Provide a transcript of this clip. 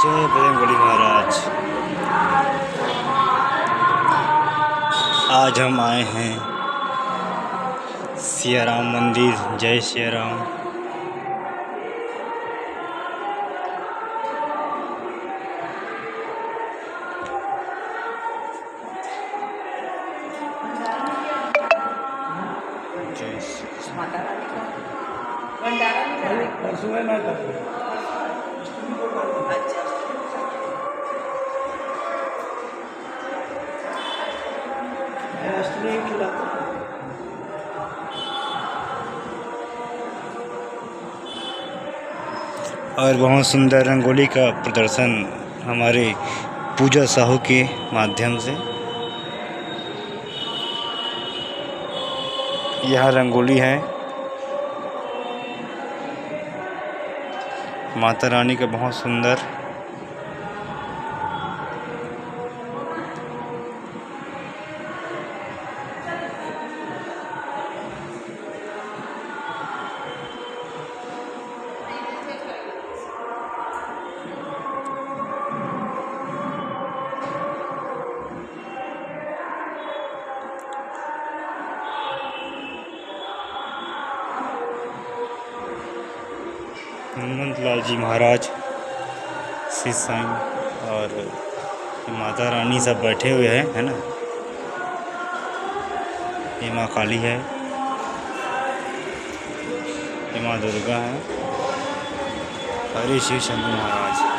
जय बजरंगबली महाराज। आज हम आए हैं सिया राम मंदिर। जय सिया राम। जय और बहुत सुंदर रंगोली का प्रदर्शन हमारे पूजा साहू के माध्यम से। यह रंगोली है माता रानी का, बहुत सुंदर। हनुमंत लाल जी महाराज, श्री साईं और माता रानी सब बैठे हुए हैं, है ना। ये माँ काली है, ये माँ दुर्गा है, हरे शिव शंभू महाराज।